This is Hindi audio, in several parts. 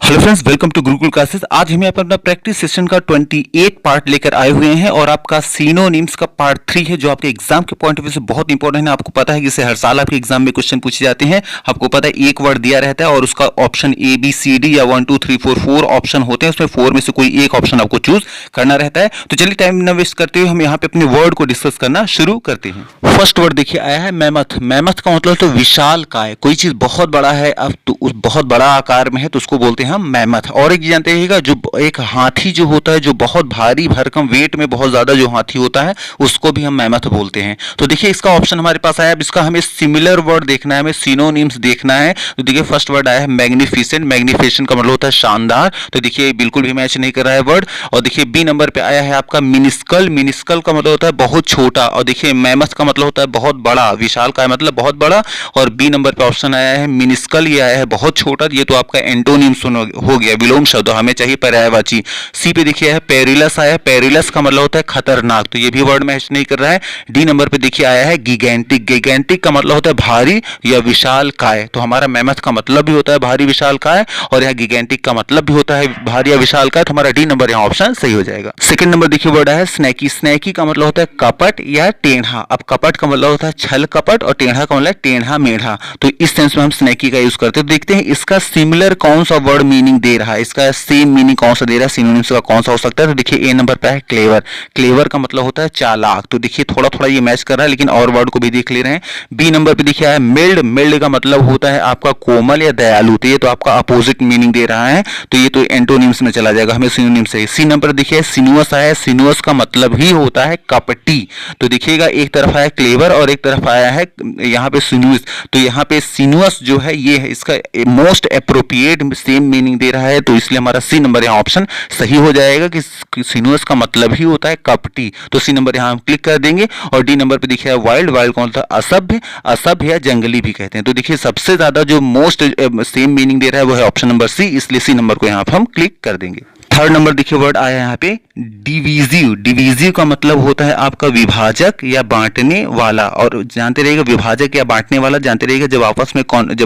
Hello friends, welcome to Gurukul classes. आज हम यहाँ पर अपना प्रैक्टिस सेशन का 28 पार्ट लेकर आए हुए हैं और आपका सिनोनिम्स का पार्ट 3 है जो आपके एग्जाम के पॉइंट ऑफ व्यू से बहुत इंपॉर्टेंट है। आपको पता है कि इसे हर साल आपके एग्जाम में क्वेश्चन पूछे जाते हैं। आपको पता है एक वर्ड दिया रहता है और उसका option A B C D या 1 2 3 4 ऑप्शन होते हैं। उसमें 4 में से कोई एक ऑप्शन आपको चूज करना रहता है। तो चलिए टाइम न वेस्ट करते हुए हम यहाँ पे अपने वर्ड को डिस्कस करना शुरू करते हैं। फर्स्ट वर्ड देखिए आया है मैमथ। मैमथ का मतलब तो विशाल काय। कोई चीज बहुत बड़ा है, अब तो उस बहुत बड़ा आकार में है तो उसको बोलते हैं हम मैमथ। और एक जानते रहिएगा, जो एक हाथी जो होता है, जो बहुत भारी भरकम वेट में बहुत ज्यादा जो हाथी होता है उसको भी हम मैमथ बोलते हैं। तो देखिए इसका ऑप्शन हमारे पास आया। अब इसका हमें सिमिलर वर्ड देखना है, हमें सिनोनिम्स देखना है। तो देखिए फर्स्ट वर्ड आया है मैग्निफिसेंट। मैग्निफिसेंट का मतलब होता है शानदार। तो देखिए बिल्कुल भी मैच नहीं कर रहा है वर्ड। और देखिए बी नंबर पे आया है आपका मिनिस्कल। मिनिस्कल का मतलब होता है बहुत छोटा। और देखिए मैमथ का मतलब होता है बहुत बड़ा। विशाल का मतलब बहुत बड़ा। और बी नंबर पे ऑप्शन आया है मिनिस्कल, ये आया है बहुत छोटा। ये तो आपका एंटोनिम्स हो गया, विलोम शब्द। हमें चाहिए पर्यायवाची। सी पे देखिए है पेरिलस आया है। पेरिलस का मतलब होता है खतरनाक। तो ये भी वर्ड मैच नहीं कर रहा है। डी नंबर पे देखिए आया है गिगेंटिक। गिगेंटिक का मतलब होता है भारी या विशाल काय। तो हमारा मैमथ का मतलब भी होता है भारी विशाल काय और यहाँ गिगेंटिक का मतलब भी होता है भारी या विशाल काय। तो हमारा डी नंबर यहाँ ऑप्शन सही हो जाएगा। सेकंड नंबर देखिए वर्ड है स्नैकी। स्नैकी का मतलब होता है कपट या टेढ़ा। अब कपट का मतलब होता है छल कपट और टेढ़ा का मतलब टेढ़ा मेढ़ा। तो इस सेंस में हम स्नैकी का यूज करते हैं। तो देखते हैं इसका सिमिलर कौन सा वर्ड मीनिंग दे रहा है, इसका सेम मीनिंग कौन सा दे रहा है, सिनोनिम्स का कौन सा हो सकता है। तो देखिए ए नंबर पे है क्लेवर। क्लेवर का मतलब होता है चालाक। तो देखिए थोड़ा थोड़ा ये मैच कर रहा है, लेकिन और वर्ड को भी देख ले रहे हैं। बी नंबर पे देखिए है मिल्ड। मिल्ड का मतलब होता है आपका कोमल या दयालु। तो ये तो आपका अपोजिट मीनिंग दे रहा है, तो ये तो एंटोनिम्स में चला जाएगा, हमें सिनोनिम्स से। सी नंबर देखिए सिनुअस आया है। सिनुअस का मतलब ही होता है कपटी। तो देखिएगा एक तरफ आया क्लेवर और एक तरफ आया है यहाँ पे सिनुअस। तो यहाँ पे सिनुअस जो है ये है, इसका मोस्ट अप्रोप्रिएट सेम मीनिंग दे रहा है। तो इसलिए हमारा सी नंबर यहाँ ऑप्शन सही हो जाएगा कि सिनुअस का मतलब ही होता है कपटी। तो सी नंबर यहाँ हम क्लिक कर देंगे। और डी नंबर पे देखिए वाइल्ड। वाइल्ड कौन था, असभ्य। असभ्य या जंगली भी कहते हैं। तो देखिए सबसे ज्यादा जो मोस्ट सेम मीनिंग दे रहा है वो है ऑप्शन नंबर सी, इसलिए सी नंबर को यहाँ पर हम क्लिक कर देंगे। थर्ड नंबर देखिए वर्ड आया यहाँ पे डिवीजिव। डिवीजिव का मतलब होता है आपका विभाजक या बांटने वाला। और जानते रहिएगा विभाजक या बांटने वाला जानते रहिएगा, जब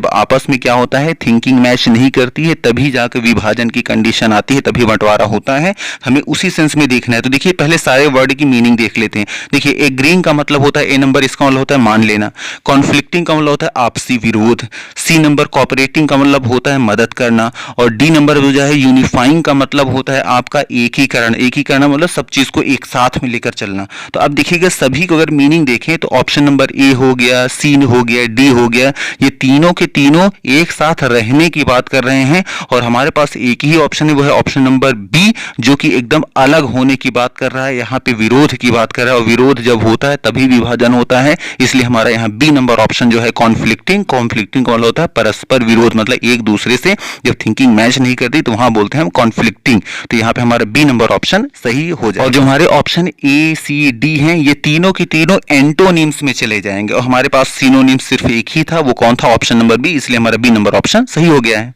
आपस में क्या होता है, थिंकिंग मैच नहीं करती है तभी जाकर विभाजन की कंडीशन आती है, तभी बंटवारा होता है। हमें उसी सेंस में देखना है। तो देखिए पहले सारे वर्ड की मीनिंग देख लेते हैं। देखिए एग्रीइंग का मतलब होता है ए नंबर, इसका मतलब होता है मान लेना। कॉन्फ्लिक्टिंग का मतलब होता है आपसी विरोध। सी नंबर कोऑपरेटिंग का मतलब होता है मदद करना। और डी नंबर जो है यूनिफाइंग का मतलब होता है आपका एकीकरण। एकीकरण मतलब सब चीज को एक साथ में लेकर चलना। तो अब देखिएगा सभी को अगर मीनिंग देखें तो ऑप्शन नंबर ए हो गया, सी हो गया, डी हो गया, ये तीनों के तीनों एक साथ रहने की बात कर रहे हैं। और हमारे पास एक ही ऑप्शन है, वो है ऑप्शन नंबर बी, जो कि एकदम अलग होने की बात कर रहा है। यहाँ पे विरोध की बात कर रहा है और विरोध जब होता है तभी विभाजन होता है। इसलिए हमारा यहाँ बी नंबर ऑप्शन जो है कॉन्फ्लिक्टिंग। कॉन्फ्लिक्टिंग का मतलब होता है परस्पर विरोध, मतलब एक दूसरे से जब थिंकिंग मैच नहीं करती तो वहां बोलते हैं हम कॉन्फ्लिक्टिंग। तो यहाँ पे हमारा बी नंबर ऑप्शन सही हो जाए। और जो हमारे ऑप्शन ए सी डी हैं ये तीनों की तीनों एंटोनिम्स में चले जाएंगे। और हमारे पास सिनोनिम्स सिर्फ एक ही था, वो कौन था, ऑप्शन नंबर बी, इसलिए हमारा बी नंबर ऑप्शन सही हो गया है।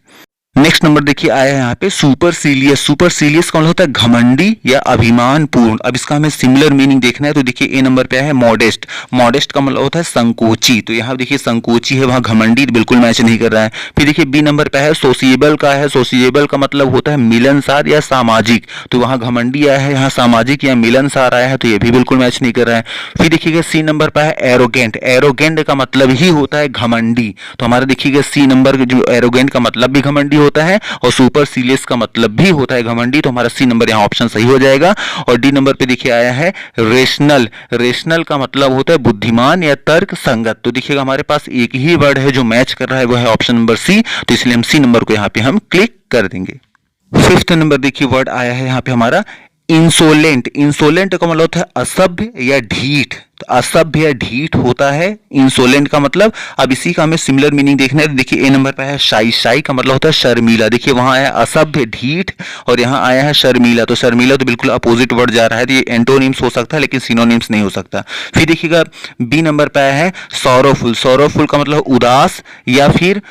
नेक्स्ट नंबर देखिए आया है यहाँ पे सुपरसीलियस। सुपरसीलियस कौन होता है, घमंडी या अभिमान पूर्ण। अब इसका हमें सिमिलर मीनिंग देखना है। तो देखिए ए नंबर पे है मॉडेस्ट। मॉडेस्ट का मतलब होता है संकोची। तो यहाँ देखिए संकोची है, वहां घमंडी बिल्कुल मैच नहीं कर रहा है। फिर देखिए बी नंबर पे है सोशिएबल का है। सोशिएबल का मतलब होता है मिलनसार या सामाजिक। तो वहां घमंडी आया है, यहाँ सामाजिक या मिलनसार आया है, तो ये भी बिल्कुल मैच नहीं कर रहा है। फिर देखिएगा सी नंबर पे है एरोगेंट। एरोगेंट का मतलब ही होता है घमंडी। तो हमारा देखिएगा सी नंबर जो एरोगेंट का मतलब भी घमंडी होता है और सुपरसीलियस का मतलब भी होता है घमंडी। तो हमारा सी नंबर यहाँ ऑप्शन सही हो जाएगा। और डी नंबर पे देखिए आया है रेशनल। रेशनल का मतलब होता है बुद्धिमान या तर्क संगत। तो देखिएगा हमारे पास एक ही वर्ड है जो मैच कर रहा है, वो है ऑप्शन नंबर सी। तो इसलिए हम सी नंबर को यहाँ पे हम क्लिक कर देंगे। फिफ्थ नंबर देखिए वर्ड आया है यहाँ पे हमारा इंसोलेंट। इंसोलेंट का मतलब होता है असभ्य या ढीठ। तो असभ्य या ढीठ होता है इंसोलेंट का मतलब। अब इसी का हमें सिमिलर मीनिंग देखना है। तो देखिए ए नंबर पे है शाई। शाई का मतलब होता है शर्मीला। देखिए वहां आया असभ्य ढीठ और यहाँ आया है शर्मीला। तो शर्मीला तो बिल्कुल अपोजिट वर्ड जा रहा है। तो ये एंटोनिम्स हो सकता है लेकिन सिनोनिम्स नहीं हो सकता। फिर देखिएगा बी नंबर पे आया है सॉरोफुल। सॉरोफुल का मतलब उदास या फिर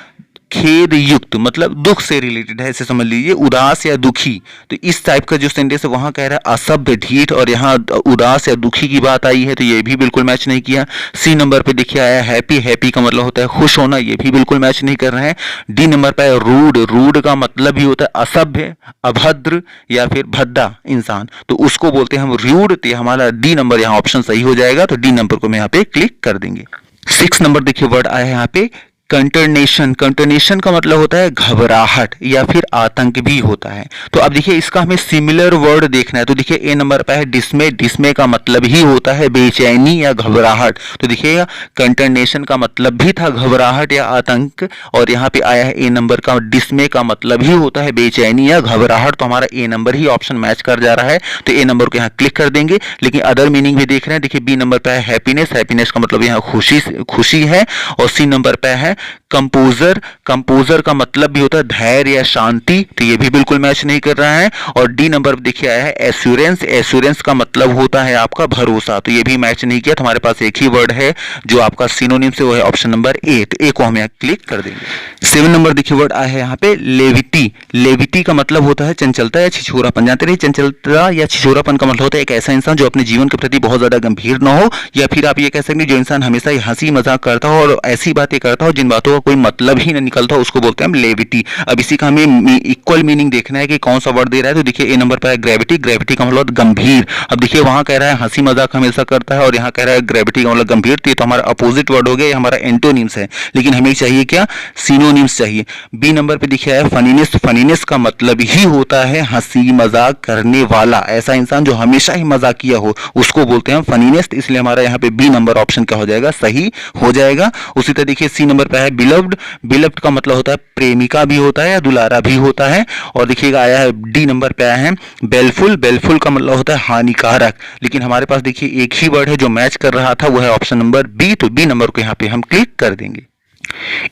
खेद युक्त मतलब दुख से रिलेटेड है, ऐसे समझ लीजिए, उदास या दुखी। तो इस टाइप का जो सेंटेंस है वहां कह रहा है असभ्य ढीठ, और यहाँ उदास या दुखी की बात आई है तो ये भी बिल्कुल मैच नहीं किया। सी नंबर पे देखिए आया हैप्पी, हैप्पी का मतलब होता है खुश होना, ये भी बिल्कुल मैच नहीं कर रहे हैं। डी नंबर पे है रूड, रूड का मतलब भी होता है असभ्य, अभद्र या फिर भद्दा इंसान, तो उसको बोलते हैं हम रूड। तो हमारा डी नंबर यहाँ ऑप्शन सही हो जाएगा, तो डी नंबर को मैं यहाँ पे क्लिक कर देंगे। 6 नंबर देखिए वर्ड आया है यहाँ पे कंटरनेशन, कंटरनेशन का मतलब होता है घबराहट या फिर आतंक भी होता है। तो अब देखिए इसका हमें सिमिलर वर्ड देखना है, तो देखिए ए नंबर पे है डिस्मे, डिस्मे का मतलब ही होता है बेचैनी या घबराहट। तो देखिएगा कंटरनेशन का मतलब भी था घबराहट या आतंक, और यहाँ पे आया है ए नंबर का डिस्मे का मतलब ही होता है बेचैनी या घबराहट। तो हमारा ए नंबर ही ऑप्शन मैच कर जा रहा है, तो ए नंबर को यहाँ क्लिक कर देंगे। लेकिन अदर मीनिंग भी देख रहे हैं, देखिए बी नंबर पे है हैप्पीनेस, हैप्पीनेस का मतलब यहाँ खुशी, खुशी है। और सी नंबर पे है कंपोजर, कंपोजर का मतलब भी होता है धैर्य या शांति, तो ये भी बिल्कुल मैच नहीं कर रहा है। और डी नंबर देखिए आया है एश्योरेंस, एश्योरेंस का मतलब होता है आपका भरोसा, तो ये भी मैच नहीं किया। तो हमारे पास एक ही वर्ड है जो आपका सिनोनिम से, वो है ऑप्शन नंबर ए, तो ए को हम यहाँ क्लिक कर देंगे। 7 नंबर देखिए वर्ड आया है यहाँ पे लेविटी, लेविटी का मतलब होता है चंचलता या छिछोरापन। जानते रहिए चंचलता या छिछोरापन का मतलब होता है एक ऐसा इंसान जो अपने जीवन के प्रति बहुत ज्यादा गंभीर ना हो, या फिर आप ये कह सकते हैं जो इंसान हमेशा हंसी मजाक करता हो और ऐसी बातें करता हो जिन बातों का कोई मतलब ही न निकलता हो, उसको बोलते हैं हम लेविटी। अब इसी का हमें इक्वल मीनिंग देखना है कि कौन सा वर्ड दे रहा है, तो देखिए ए नंबर पर है ग्रेविटी, ग्रेविटी का मतलब गंभीर। अब देखिए वहां कह रहा है हंसी मजाक हमेशा करता है और यहाँ कह रहा है ग्रेविटी का मतलब गंभीर, तो हमारा अपोजिट वर्ड हो गया, ये हमारा एंटोनिम्स है। लेकिन हमें चाहिए क्या, सिनोनिम्स चाहिए। बी नंबर पे देखिए है फनीनेस, फनीनेस का मतलब ही होता है हंसी मजाक करने वाला, ऐसा इंसान जो हमेशा ही मजाकिया हो उसको बोलते हैं फनीनेस, इसलिए हमारा यहाँ पे बी नंबर ऑप्शन क्या हो जाएगा, सही हो जाएगा। उसी तरह देखिए सी नंबर पे है बिलव्ड, बिलव्ड का मतलब होता है प्रेमिका भी होता है या दुलारा भी होता है। और देखिएगा आया है डी नंबर पे आया है बेलफुल, बेलफुल का मतलब होता है हानिकारक। लेकिन हमारे पास देखिए एक ही वर्ड है जो मैच कर रहा था, वो है ऑप्शन नंबर बी, तो बी नंबर को यहाँ पे हम क्लिक कर देंगे।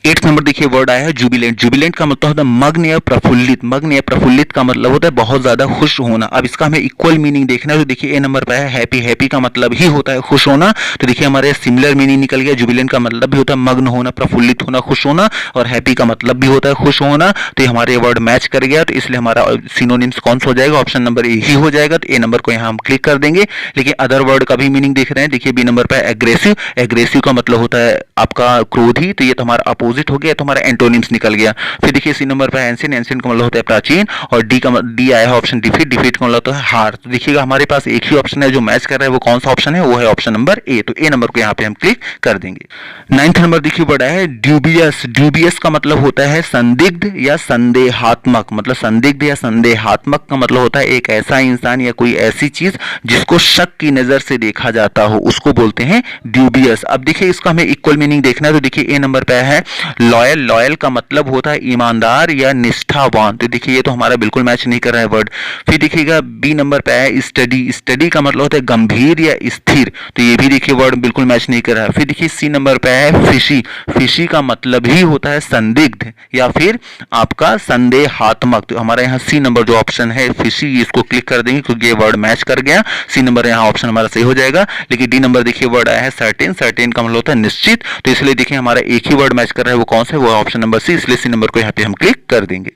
8 नंबर देखिए वर्ड आया है जुबिलेंट, जुबिलेंट का मतलब होता है मग्न या प्रफुल्लित, मग्न या प्रफुल्लित का मतलब होता है बहुत ज्यादा खुश होना। अब इसका हमें इक्वल मीनिंग देखना है, तो देखिए ए नंबर पे है हैप्पी, हैप्पी का मतलब ही होता है खुश होना, तो देखिए हमारे सिमिलर मीनिंग निकल गया। जुबिलेंट का मतलब भी होता है मग्न होना, प्रफुल्लित होना, खुश होना, और हैप्पी का मतलब भी होता है खुश होना, तो ये हमारे वर्ड मैच कर गया, तो इसलिए हमारा सिनोनिम्स कौन सा हो जाएगा, ऑप्शन नंबर ए ही हो जाएगा, तो ए नंबर को यहाँ हम क्लिक कर देंगे। लेकिन अदर वर्ड का भी मीनिंग देख रहे हैं, देखिए बी नंबर पे एग्रेसिव, एग्रेसिव का मतलब होता है आपका क्रोधी, तो ये तो हमारा अपोजिट हो गया, तो हमारा एंटोनिम्स निकल गया। फिर देखिए सी नंबर पर एंशिएंट, एंशिएंट का मतलब होता है प्राचीन, और डी आया है ऑप्शन डिफीट, डिफीट का मतलब होता है हार। तो देखिएगा हमारे पास एक ही ऑप्शन है जो मैच कर रहा है, वो कौन सा ऑप्शन है, वो है ऑप्शन नंबर ए, तो ए नंबर को यहाँ पे हम क्लिक कर देंगे। 9th नंबर देखिए बड़ा है ड्यूबियस, ड्यूबियस का मतलब होता है संदिग्ध या संदेहात्मक, मतलब संदिग्ध या संदेहात्मक का मतलब होता है एक ऐसा इंसान या कोई ऐसी चीज जिसको शक की नजर से देखा जाता हो, उसको बोलते हैं ड्यूबियस। अब देखिए इसका हमें इक्वल मीनिंग देखना है, तो देखिए ए नंबर पे है लॉयल, लॉयल का मतलब होता है ईमानदार या निष्ठावान, तो देखिए ये तो हमारा बिल्कुल मैच नहीं कर रहा है वर्ड। फिर देखिएगा बी नंबर पे है स्टडी, स्टडी का मतलब होता है गंभीर या स्थिर, तो ये भी देखिए वर्ड बिल्कुल मैच नहीं कर रहा है। फिर देखिए सी नंबर पे है फिशी, फिशी का मतलब ही होता है संदिग्ध या फिर आपका संदेहात्मक, तो हमारा यहाँ सी नंबर जो ऑप्शन है फिशी, इसको क्लिक कर देंगे क्योंकि ये वर्ड मैच कर गया, सी नंबर यहाँ ऑप्शन हमारा सही हो जाएगा। लेकिन डी नंबर देखिए वर्ड आया है सर्टेन, सर्टेन का मतलब होता है निश्चित, तो इसलिए देखिए हमारा एक ही वर्ड मैच कर रहा है, वो कौन सा है, वो ऑप्शन नंबर सी, इसलिए सी नंबर को यहाँ पे हम क्लिक कर देंगे।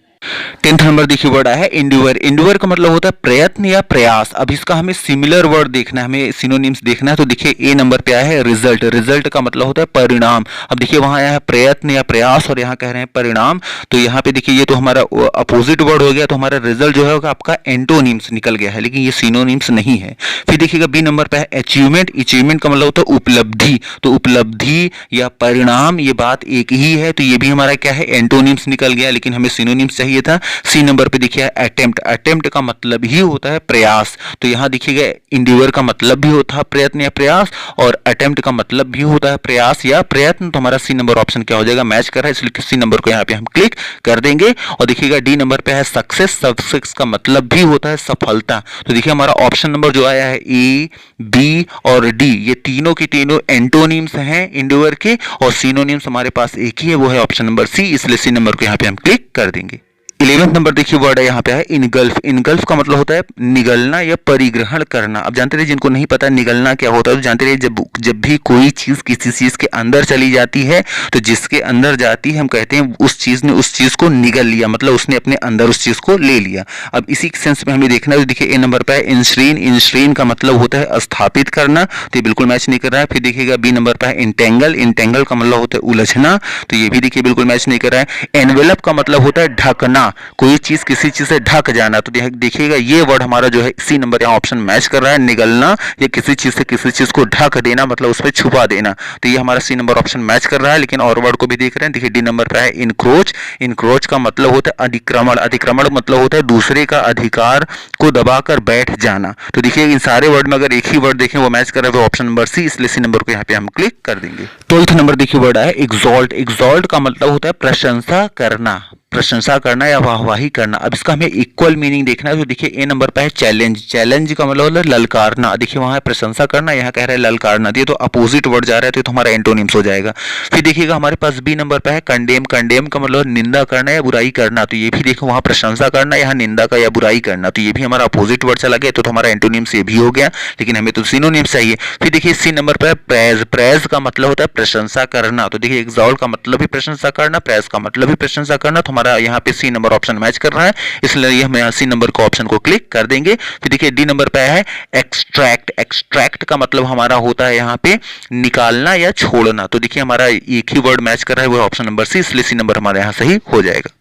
10th नंबर देखिए वर्ड आया है इंड्यूअर, इंड्यूअर का मतलब होता है प्रयत्न या प्रयास। अब इसका हमें सिमिलर वर्ड देखना है, हमें सिनोनिम्स देखना है, तो देखिए ए नंबर पे आया है रिजल्ट, रिजल्ट का मतलब होता है परिणाम। अब देखिए वहां आया है प्रयत्न या प्रयास और यहाँ कह रहे हैं परिणाम, तो यहाँ पे देखिए ये तो हमारा अपोजिट वर्ड हो गया, तो हमारा रिजल्ट जो है आपका एंटोनिम्स निकल गया है, लेकिन ये सिनोनिम्स नहीं है। फिर देखिएगा बी नंबर पे है अचीवमेंट, अचीवमेंट का मतलब होता है उपलब्धि, तो उपलब्धि या परिणाम ये बात एक ही है, तो ये भी हमारा क्या है एंटोनिम्स निकल गया, लेकिन हमें सिनोनिम्स चाहिए था। सी नंबर पे देखिए अटेम्प्ट, अटेम्प्ट का मतलब ही होता है प्रयास, तो यहां देखिएगा इंड्यूअर का मतलब भी होता है प्रयत्न या प्रयास, और अटेम्प्ट का मतलब भी होता है प्रयास या प्रयत्न, तो हमारा सी नंबर ऑप्शन क्या हो जाएगा, मैच कर रहा है, इसलिए सी नंबर को यहाँ पे हम क्लिक कर देंगे। और देखिएगा डी नंबर पे है सक्सेस, सक्सेस का मतलब भी होता है सफलता, तो देखिए हमारा ऑप्शन नंबर जो आया है ए, बी और डी, ये तीनों की तीनों एंटोनिम्स हैं इंड्यूअर के, और सिनोनिम्स हमारे पास एक ही है, वो है ऑप्शन नंबर सी, इसलिए सी नंबर को यहाँ पे हम क्लिक कर देंगे। 11वें नंबर देखिए वर्ड है यहाँ पे है इनगल्फ। इनगल्फ का मतलब होता है निगलना या परिग्रहण करना। अब जानते रहे, जिनको नहीं पता निगलना क्या होता है तो जानते रहे, जब भी कोई चीज किसी चीज के अंदर चली जाती है तो जिसके अंदर जाती है हम कहते हैं उस चीज ने उस चीज को निगल लिया, मतलब उसने अपने अंदर उस चीज को ले लिया। अब इसी सेंस में हमें देखना है, तो देखिए ए नंबर पे है इंश्रीन। इंश्रीन का मतलब होता है स्थापित करना, तो ये बिल्कुल मैच नहीं कर रहा है। फिर देखिएगा बी नंबर पे है इंटेंगल। इंटेंगल का मतलब होता है उलझना, तो ये भी देखिए बिल्कुल मैच नहीं कर रहा है। एनवेलप का मतलब होता है ढकना, कोई चीज किसी चीज से ढक जाना, तो देखिएगा ये वर्ड हमारा जो है सी नंबर यहाँ ऑप्शन मैच कर रहा है। निगलना या किसी चीज से किसी चीज को ढक देना, मतलब उस पर छुपा देना, तो ये हमारा सी नंबर ऑप्शन मैच कर रहा है। लेकिन और वर्ड को भी देख रहे हैं, देखिए डी नंबर पे है इनक्रोच। इनक्रोच का मतलब होता है अतिक्रमण। अतिक्रमण मतलब होता है दूसरे का अधिकार को दबाकर बैठ जाना। तो देखिए इन सारे वर्ड में अगर एक ही वर्ड देखें वो मैच कर रहा है, ऑप्शन नंबर सी, इसलिए सी नंबर को यहाँ पे हम क्लिक कर देंगे। 12th नंबर देखिए वर्ड है एग्जॉल्ट। एग्जॉल्ट का मतलब होता है प्रशंसा करना, प्रशंसा करना या वाहवाही करना। अब इसका हमें इक्वल मीनिंग देखना है, तो देखिए ए नंबर पे है चैलेंज। चैलेंज का मतलब होता है ललकारना, देखिए वहां है प्रशंसा करना, यहाँ कह रहा है ललकारना, ये तो अपोजिट वर्ड जा रहा है, तो हमारा एंटोनिम्स हो जाएगा। फिर देखिएगा हमारे पास बी नंबर पे है कंडेम। कंडेम का मतलब निंदा करना या बुराई करना, तो ये भी देखो वहां प्रशंसा करना, यहाँ निंदा का या बुराई करना, तो ये भी हमारा अपोजिट वर्ड चला गया, तो हमारा एंटोनिम्स ये भी हो गया, लेकिन हमें तो सिनोनिम्स चाहिए। फिर देखिए सी नंबर पे है प्रेज। प्रेज का मतलब होता है प्रशंसा करना, तो देखिए एग्जॉल्ट का मतलब भी प्रशंसा करना, प्रेज का मतलब भी प्रशंसा करना, तो हमारा यहाँ पे सी नंबर ऑप्शन मैच कर रहा है, इसलिए हम यहाँ सी नंबर को ऑप्शन को क्लिक कर देंगे। फिर देखिए डी नंबर पे है एक्सट्रैक्ट। एक्सट्रैक्ट का मतलब हमारा होता है यहाँ पे निकालना या छोड़ना, तो देखिए हमारा एक ही वर्ड मैच कर रहा है, वो ऑप्शन नंबर सी, इसलिए सी नंबर हमारे यहाँ सही हो जाएगा।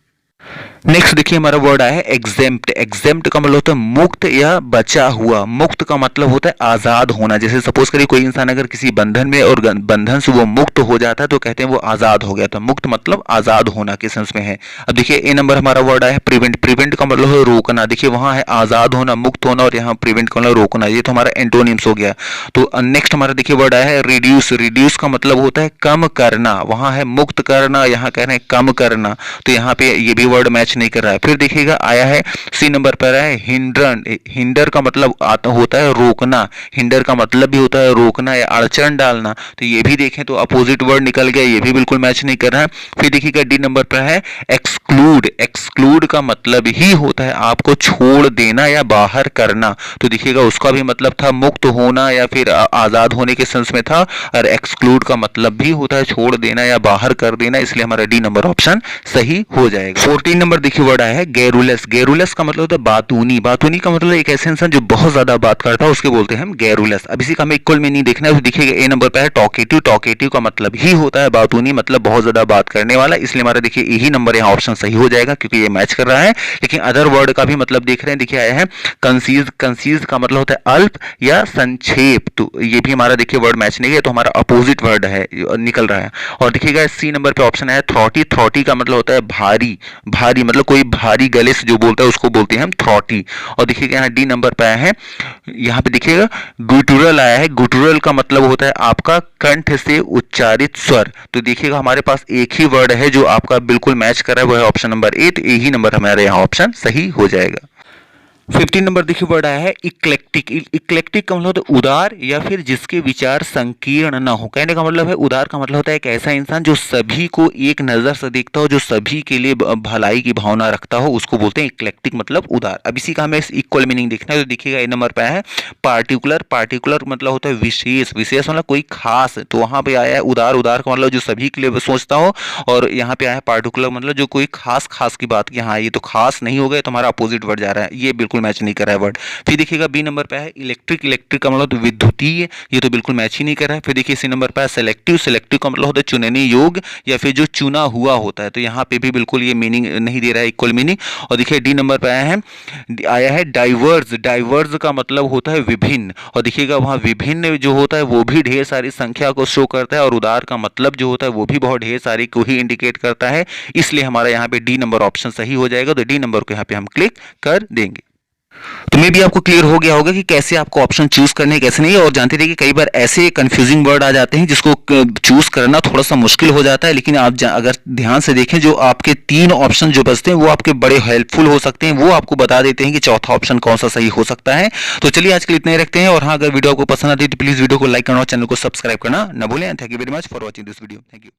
नेक्स्ट देखिए हमारा वर्ड आया है एग्जेम्प्ट। एग्जेम्प्ट का मतलब होता है मुक्त या बचा हुआ। मुक्त का मतलब होता है आजाद होना। जैसे सपोज करिए कोई इंसान अगर किसी बंधन में और बंधन से वो मुक्त हो जाता है तो कहते हैं वो आजाद हो गया, तो मुक्त मतलब आजाद होना के सेंस में है। अब देखिए ए नंबर हमारा वर्ड आया है प्रिवेंट। प्रिवेंट का मतलब है रोकना, देखिए वहां है आजाद होना, मुक्त होना, और यहाँ प्रिवेंट का मतलब रोकना, ये तो हमारा एंटोनिम्स हो गया। तो नेक्स्ट हमारा देखिए वर्ड आया है रिड्यूस। रिड्यूस का मतलब होता है कम करना, वहां है मुक्त करना, यहाँ कह रहे हैं कम करना, तो यहाँ पे ये भी वर्ड मैच नहीं कर रहा है। फिर देखिएगा आया है सी नंबर पर है हिंड्रन। हिंडर का मतलब आता होता है रोकना, हिंडर का मतलब भी होता है रोकना या अड़चन डालना, तो ये भी देखें तो अपोजिट वर्ड निकल गया, ये भी बिल्कुल मैच नहीं कर रहा है। फिर देखिएगा डी नंबर पर है एक्सक्लूड। एक्सक्लूड का मतलब ही होता है आपको छोड़ देना या बाहर करना, तो देखिएगा उसका भी मतलब था मुक्त होना या फिर आजाद होने के सेंस में था, और एक्सक्लूड का मतलब भी होता है छोड़ देना या बाहर कर देना, इसलिए हमारा डी नंबर ऑप्शन सही हो जाएगा। 14 नंबर देखिए वर्ड आया है गैरुलस। गैरुलस का मतलब होता है बातूनी। बातूनी का मतलब एक ऐसे इंसान जो बहुत ज्यादा बात करता है उसके बोलते हैं हम गैरुलस। अब इसी का हमें इक्वल मीनिंग देखना है, तो देखिएगा ए नंबर पे है टॉकेटिव। टॉकेटिव का मतलब ही होता है बातूनी, मतलब बहुत ज्यादा बात करने वाला, इसलिए हमारा देखिए यही नंबर यहाँ ऑप्शन सही हो जाएगा क्योंकि ये मैच कर रहा है। लेकिन अदर वर्ड का भी मतलब देख रहे हैं, देखिए आया है कंसीज। कंसीज का मतलब होता है अल्प या संक्षेप, तो ये भी हमारा देखिए वर्ड मैच नहीं है, तो हमारा अपोजिट वर्ड है निकल रहा है। और देखिएगा सी नंबर पे ऑप्शन है थ्रॉटी। थ्रॉटी का मतलब होता है भारी। भारी मतलब कोई भारी गले से जो बोलता है उसको बोलते हैं हम थ्रॉटी। और देखिएगा यहाँ डी नंबर पे आया है, यहाँ पे देखिएगा गुटुरल आया है। गुटुरल का मतलब होता है आपका कंठ से उच्चारित स्वर, तो देखिएगा हमारे पास एक ही वर्ड है जो आपका बिल्कुल मैच कर रहा है, वो है ऑप्शन नंबर 8, यही नंबर हमारे यहाँ ऑप्शन सही हो जाएगा। 15 नंबर देखिए वर्ड आया है इक्लेक्टिक। इक्लेक्टिक का मतलब होता है उदार या फिर जिसके विचार संकीर्ण ना हो। कहने का मतलब है उदार का मतलब होता है एक ऐसा इंसान जो सभी को एक नजर से देखता हो, जो सभी के लिए भलाई की भावना रखता हो, उसको बोलते हैं इक्लेक्टिक मतलब उदार। अब इसी का हमें इक्वल मीनिंग देखना है, तो देखिएगा ए नंबर पे है पार्टिकुलर। पार्टिकुलर मतलब होता है विशेष। विशेष मतलब कोई खास, तो वहां पे आया है उदार। उदार का मतलब जो सभी के लिए सोचता हो, और यहाँ पे आया है पार्टिकुलर मतलब जो कोई खास खास की बात की, हाँ ये तो खास नहीं हो गए, तो हमारा अपोजिट वर्ड जा रहा है, ये बिल्कुल मैच नहीं कर रहा है वर्ड। फिर देखिएगा बी नंबर पे है इलेक्ट्रिक। इलेक्ट्रिक का मतलब विद्युतीय, ये तो बिल्कुल मैच ही नहीं कर रहा है। फिर देखिए सी नंबर पे है सेलेक्टिव। सेलेक्टिव का मतलब होता है चुनने योग्य या फिर जो चुना हुआ होता है, तो यहाँ पे भी बिल्कुल ये मीनिंग नहीं दे रहा है, इक्वल मीनिंग। और देखिए डी नंबर पे आया है डाइवर्स। डाइवर्स का मतलब होता है विभिन्न, और देखिएगा वहां विभिन्न जो होता है वो भी ढेर सारी संख्या को शो करता है, और उदार का मतलब जो होता है वो भी बहुत ढेर सारी को ही इंडिकेट करता है, इसलिए हमारा यहाँ पे डी नंबर ऑप्शन सही हो जाएगा। तो डी नंबर को यहाँ पे हम क्लिक कर देंगे। तो मे भी आपको क्लियर हो गया होगा कि कैसे आपको ऑप्शन चूज करने कैसे नहीं, और जानते रहिए कि कई बार ऐसे कंफ्यूजिंग वर्ड आ जाते हैं जिसको चूज करना थोड़ा सा मुश्किल हो जाता है, लेकिन आप अगर ध्यान से देखें जो आपके 3 ऑप्शन जो बचते हैं वो आपके बड़े हेल्पफुल हो सकते हैं, वो आपको बता देते हैं कि चौथा ऑप्शन कौन सा सही हो सकता है। तो चलिए आज के लिए इतना ही रखते हैं, और हाँ अगर वीडियो आपको पसंद आती है तो प्लीज वीडियो को लाइक करना और चैनल को सब्सक्राइब करना न भूलें। Thank you very much for watching this video. Thank you.